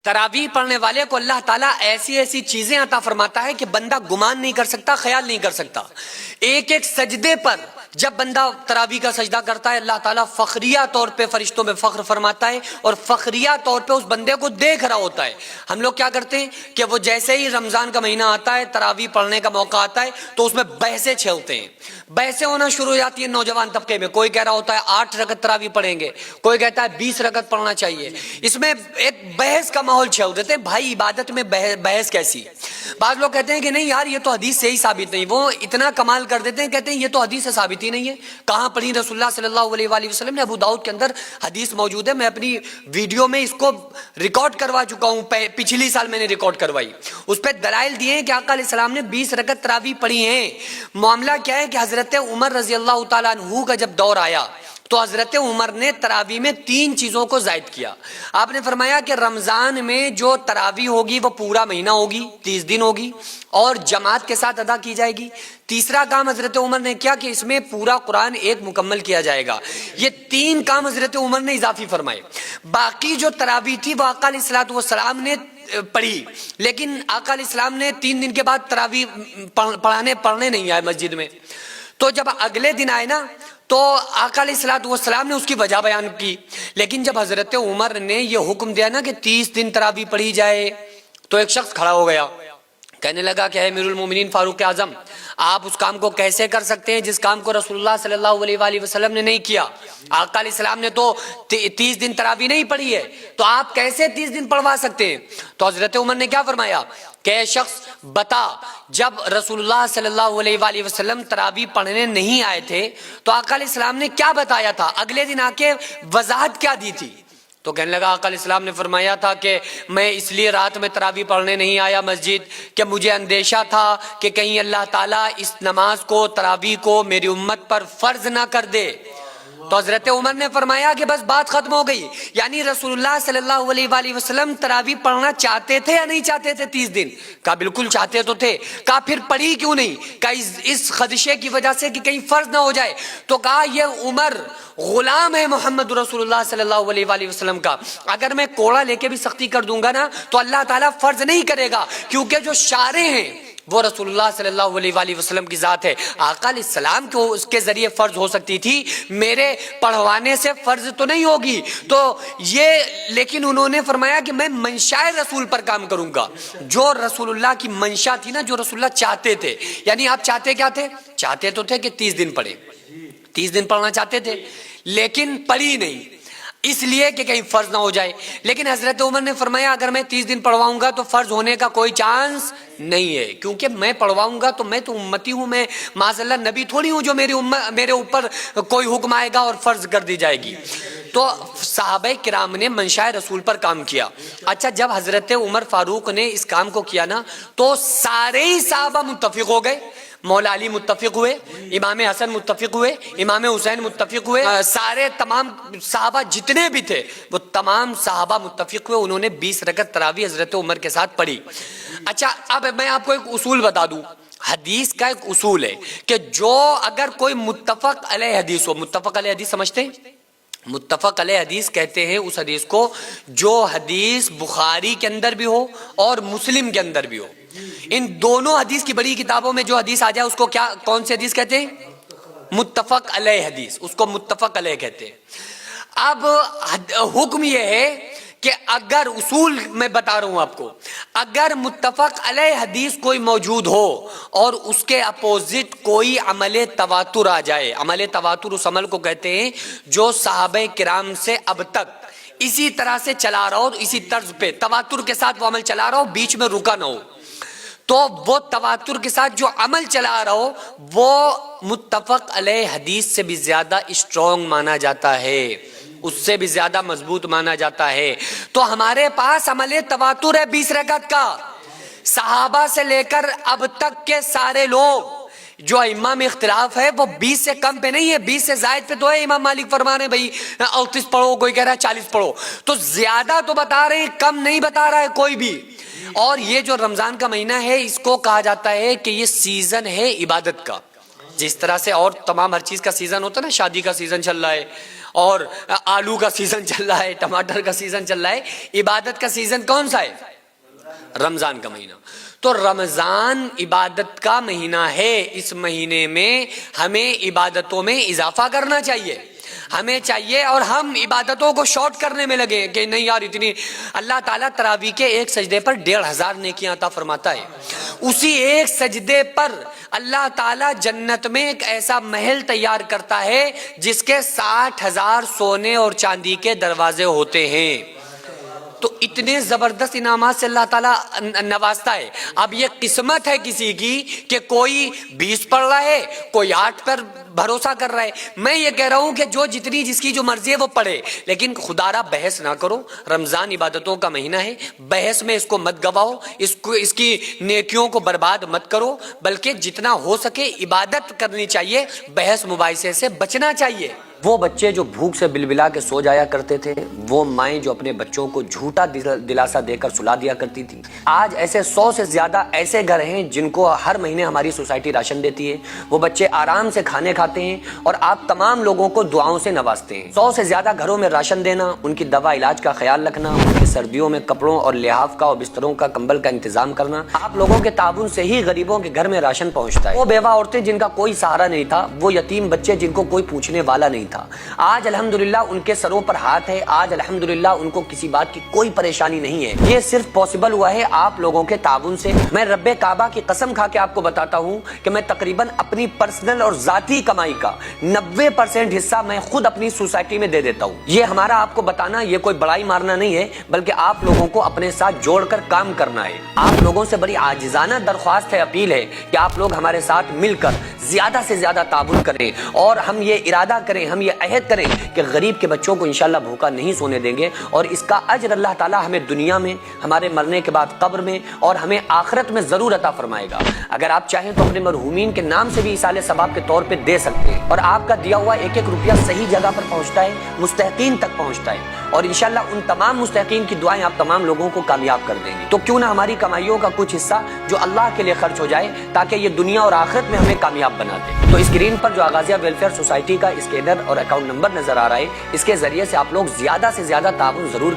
تراویح پڑھنے والے کو اللہ تعالیٰ ایسی ایسی چیزیں عطا فرماتا ہے کہ بندہ گمان نہیں کر سکتا، خیال نہیں کر سکتا۔ ایک ایک سجدے پر جب بندہ تراویح کا سجدہ کرتا ہے اللہ تعالیٰ فخریہ طور پہ فرشتوں میں فخر فرماتا ہے اور فخریہ طور پہ اس بندے کو دیکھ رہا ہوتا ہے۔ ہم لوگ کیا کرتے ہیں کہ وہ جیسے ہی رمضان کا مہینہ آتا ہے، تراویح پڑھنے کا موقع آتا ہے تو اس میں بحثیں چھیڑتے ہیں، بحثیں ہونا شروع ہو جاتی ہیں نوجوان طبقے میں۔ کوئی کہہ رہا ہوتا ہے 8 رکعت تراویح پڑھیں گے، کوئی کہتا ہے 20 رکعت پڑھنا چاہیے۔ اس میں ایک بحث کا ماحول چھیڑ دیتے ہیں۔ بھائی عبادت میں بحث کیسی؟ بعض لوگ کہتے ہیں کہ نہیں یار یہ تو حدیث سے ہی ثابت نہیں، وہ اتنا کمال کر دیتے ہیں، کہتے ہیں یہ تو حدیث سے ثابت ہی نہیں ہے۔ کہاں پڑھی رسول اللہ صلی اللہ علیہ وآلہ وسلم نے؟ ابو داؤد کے اندر حدیث موجود ہے، میں اپنی ویڈیو میں اس کو ریکارڈ کروا چکا ہوں، پچھلی سال میں نے ریکارڈ کروائی، اس پہ دلائل دیے ہیں کہ آقا علیہ السلام نے 20 رکعت تراویح پڑھی ہیں۔ معاملہ کیا ہے کہ حضرت عمر رضی اللہ تعالیٰ عنہ کا جب دور آیا تو حضرت عمر نے تراویح میں 3 چیزوں کو زائد کیا۔ آپ نے فرمایا کہ رمضان میں جو تراویح ہوگی وہ پورا مہینہ ہوگی، 30 دن ہوگی اور جماعت کے ساتھ ادا کی جائے گی۔ تیسرا کام حضرت عمر نے کیا کہ اس میں پورا قرآن ایک مکمل کیا جائے گا۔ یہ 3 کام حضرت عمر نے اضافی فرمائے۔ باقی جو تراویح تھی وہ آقا علیہ الصلوۃ والسلام نے پڑھی، لیکن آقا علیہ السلام نے 3 دن کے بعد تراویح پڑھنے نہیں آئے مسجد میں۔ تو جب اگلے دن آئے نا تو آقا علیہ الصلوۃ والسلام نے اس کی وجہ بیان کی، لیکن جب حضرت عمر نے یہ حکم دیا نا کہ 30 دن تراویح پڑھی جائے تو ایک شخص کھڑا ہو گیا، کہنے لگا کہ اے امیر المومنین فاروق اعظم، آپ اس کام کو کیسے کر سکتے ہیں جس کام کو رسول اللہ صلی اللہ علیہ وآلہ وسلم نے نہیں کیا؟ آقا علیہ السلام نے تو 30 دن تراویح نہیں پڑھی ہے، تو آپ کیسے 30 دن پڑھوا سکتے ہیں؟ تو حضرت عمر نے کیا فرمایا کہ اے شخص بتا، جب رسول اللہ صلی اللہ علیہ وآلہ وسلم تراویح پڑھنے نہیں آئے تھے تو آقا علیہ السلام نے کیا بتایا تھا؟ اگلے دن آ کے وضاحت کیا دی تھی؟ تو کہنے لگا آقا علیہ السلام نے فرمایا تھا کہ میں اس لیے رات میں تراویح پڑھنے نہیں آیا مسجد کہ مجھے اندیشہ تھا کہ کہیں اللہ تعالیٰ اس نماز کو، تراویح کو میری امت پر فرض نہ کر دے۔ تو حضرت عمر نے فرمایا کہ بس بات ختم ہو گئی، یعنی رسول اللہ صلی اللہ علیہ وآلہ وسلم تراویح پڑھنا چاہتے تھے یا نہیں چاہتے تھے 30 دن؟ کہا بالکل چاہتے تو تھے۔ کہا پھر پڑھی کیوں نہیں؟ کہا اس خدشے کی وجہ سے کہ کہیں فرض نہ ہو جائے۔ تو کہا یہ عمر غلام ہے محمد رسول اللہ صلی اللہ علیہ وآلہ وسلم کا، اگر میں کوڑا لے کے بھی سختی کر دوں گا نا تو اللہ تعالیٰ فرض نہیں کرے گا، کیونکہ جو شارع ہیں وہ رسول اللہ صلی اللہ علیہ وآلہ وسلم کی ذات ہے۔ آقا علیہ السلام کو اس کے ذریعے فرض ہو سکتی تھی، میرے پڑھوانے سے فرض تو نہیں ہوگی۔ تو یہ لیکن انہوں نے فرمایا کہ میں منشاء رسول پر کام کروں گا، جو رسول اللہ کی منشا تھی نا، جو رسول اللہ چاہتے تھے۔ یعنی آپ چاہتے کیا تھے؟ چاہتے تو تھے کہ 30 دن پڑھیں، 30 دن پڑھنا چاہتے تھے، لیکن پڑھی نہیں اس لیے کہ کہیں فرض نہ ہو جائے۔ لیکن حضرت عمر نے فرمایا اگر میں 30 دن پڑھواؤں گا تو فرض ہونے کا کوئی چانس نہیں ہے، کیونکہ میں پڑھواؤں گا تو میں تو امتی ہوں، میں معاذ اللہ نبی تھوڑی ہوں جو میرے اوپر کوئی حکم آئے گا اور فرض کر دی جائے گی۔ تو صحابہ کرام نے منشاء رسول پر کام کیا۔ اچھا جب حضرت عمر فاروق نے اس کام کو کیا نا تو سارے ہی صحابہ متفق ہو گئے۔ مولا علی متفق ہوئے، امام حسن متفق ہوئے، امام حسین متفق ہوئے، سارے تمام صحابہ جتنے بھی تھے وہ تمام صحابہ متفق ہوئے، انہوں نے 20 رکعت تراویح حضرت عمر کے ساتھ پڑھی۔ اچھا اب میں آپ کو ایک اصول بتا دوں، حدیث کا ایک اصول ہے کہ جو اگر کوئی متفق علیہ حدیث ہو، متفق علیہ حدیث سمجھتے ہیں؟ متفق علیہ حدیث کہتے ہیں اس حدیث کو جو حدیث بخاری کے اندر بھی ہو اور مسلم کے اندر بھی ہو۔ ان دونوں حدیث کی بڑی کتابوں میں جو حدیث آ جائے اس کو کیا، کون سی حدیث کہتے ہیں؟ متفق علیہ حدیث، اس کو متفق علیہ کہتے ہیں۔ اب حکم یہ ہے کہ اگر اصول میں بتا رہا ہوں آپ کو، اگر متفق علیہ حدیث کوئی موجود ہو اور اس کے اپوزٹ کوئی عمل تواتر آ جائے، عمل تواتر اس عمل کو کہتے ہیں جو صحابہ کرام سے اب تک اسی طرح سے چلا رہا ہو، اسی طرز پہ تواتر کے ساتھ وہ عمل چلا رہا ہو، بیچ میں رکا نہ ہو، تو وہ تواتر کے ساتھ جو عمل چلا رہا ہو وہ متفق علیہ حدیث سے بھی زیادہ اسٹرانگ مانا جاتا ہے، اس سے بھی زیادہ مضبوط مانا جاتا ہے۔ تو ہمارے پاس عمل تواتر ہے 20 رکعت کا، صحابہ سے لے کر اب تک کے سارے لوگ، جو ائمہ میں اختلاف ہے وہ 20 سے کم پہ نہیں ہے، 20 سے زائد پہ تو ہے۔ امام مالک فرما رہے ہیں بھائی 38 پڑھو، کوئی کہہ رہا ہے 40 پڑھو، تو زیادہ تو بتا رہے ہیں، کم نہیں بتا رہا ہے کوئی بھی۔ اور یہ جو رمضان کا مہینہ ہے اس کو کہا جاتا ہے کہ یہ سیزن ہے عبادت کا، جس طرح سے اور تمام ہر چیز کا سیزن ہوتا ہے نا، شادی کا سیزن چل رہا ہے اور آلو کا سیزن چل رہا ہے، ٹماٹر کا سیزن چل رہا ہے، عبادت کا سیزن کون سا ہے؟ رمضان کا مہینہ۔ تو رمضان عبادت کا مہینہ ہے، اس مہینے میں ہمیں عبادتوں میں اضافہ کرنا چاہیے، ہمیں چاہیے، اور ہم عبادتوں کو شارٹ کرنے میں لگے کہ نہیں یار اتنی، اللہ تعالیٰ تراویح کے ایک سجدے پر 1500 نیکیاں عطا فرماتا ہے، اسی ایک سجدے پر اللہ تعالیٰ جنت میں ایک ایسا محل تیار کرتا ہے جس کے 60,000 سونے اور چاندی کے دروازے ہوتے ہیں۔ تو اتنے زبردست انعامات سے اللہ تعالیٰ نوازتا ہے۔ اب یہ قسمت ہے کسی کی کہ کوئی 20 پڑھ رہا ہے، کوئی 8 پر بھروسہ کر رہا ہے۔ میں یہ کہہ رہا ہوں کہ جو جتنی جس کی جو مرضی ہے وہ پڑھے، لیکن خدا را بحث نہ کرو۔ رمضان عبادتوں کا مہینہ ہے، بحث میں اس کو مت گواؤ، اس کی نیکیوں کو برباد مت کرو، بلکہ جتنا ہو سکے عبادت کرنی چاہیے، بحث مباحثے سے بچنا چاہیے۔ وہ بچے جو بھوک سے بلبلا کے سو جایا کرتے تھے، وہ مائیں جو اپنے بچوں کو جھوٹا دلاسا دے کر سلا دیا کرتی تھی، آج ایسے 100 سے زیادہ ایسے گھر ہیں جن کو ہر مہینے ہماری سوسائٹی راشن دیتی ہے، وہ بچے آرام سے کھانے کھاتے ہیں اور آپ تمام لوگوں کو دعاؤں سے نوازتے ہیں۔ 100 سے زیادہ گھروں میں راشن دینا، ان کی دوا علاج کا خیال رکھنا، ان کی سردیوں میں کپڑوں اور لحاف کا اور بستروں کا کمبل کا انتظام کرنا، آپ لوگوں کے تعاون سے ہی غریبوں کے گھر میں راشن پہنچتا ہے۔ وہ بیوہ عورتیں جن کا کوئی سہارا نہیں تھا، وہ یتیم بچے جن کو کوئی پوچھنے والا نہیں تھا، آج الحمدللہ ان کے سروں پر ہاتھ ہے، آج الحمدللہ ان کو کسی بات کی کوئی پریشانی نہیں ہے۔ یہ صرف پاسبل ہوا ہے آپ لوگوں کے تعاون سے۔ میں رب کعبہ کی قسم کھا کے آپ کو بتاتا ہوں کہ میں تقریباً اپنی پرسنل اور ذاتی کمائی کا 90% حصہ میں خود اپنی سوسائٹی میں دے دیتا ہوں۔ یہ ہمارا آپ کو بتانا یہ کوئی بڑائی مارنا نہیں ہے، بلکہ آپ لوگوں کو اپنے ساتھ جوڑ کر کام کرنا ہے۔ آپ لوگوں سے بڑی عاجزانہ درخواست ہے، اپیل ہے کہ آپ لوگ ہمارے ساتھ مل کر زیادہ سے زیادہ تعاون کریں، اور ہم یہ ارادہ کریں، ہم یہ عہد کریں کہ غریب کے بچوں کو انشاءاللہ بھوکا نہیں سونے دیں گے، اور اس کا اجر اللہ تعالیٰ ہمیں دنیا میں، ہمارے مرنے کے بعد قبر میں، اور ہمیں آخرت میں ضرور عطا فرمائے گا۔ اگر آپ چاہیں تو اپنے مرحومین کے نام سے بھی ایصال ثواب کے طور پہ دے سکتے ہیں، اور آپ کا دیا ہوا ایک ایک روپیہ صحیح جگہ پر پہنچتا ہے، مستحقین تک پہنچتا ہے، اور انشاءاللہ ان تمام مستحقین کی دعائیں آپ تمام لوگوں کو کامیاب کر دیں گی۔ تو کیوں نہ ہماری کمائیوں کا کچھ حصہ جو اللہ کے لیے خرچ ہو جائے، تاکہ یہ دنیا اور آخرت میں ہمیں کامیاب بنا دے۔ تو اسکرین پر جو آغازیہ ویلفیئر سوسائٹی کا اسکینر اور اکاؤنٹ نمبر نظر آ رہا ہے، اس کے ذریعے سے آپ لوگ زیادہ سے زیادہ تعاون ضرور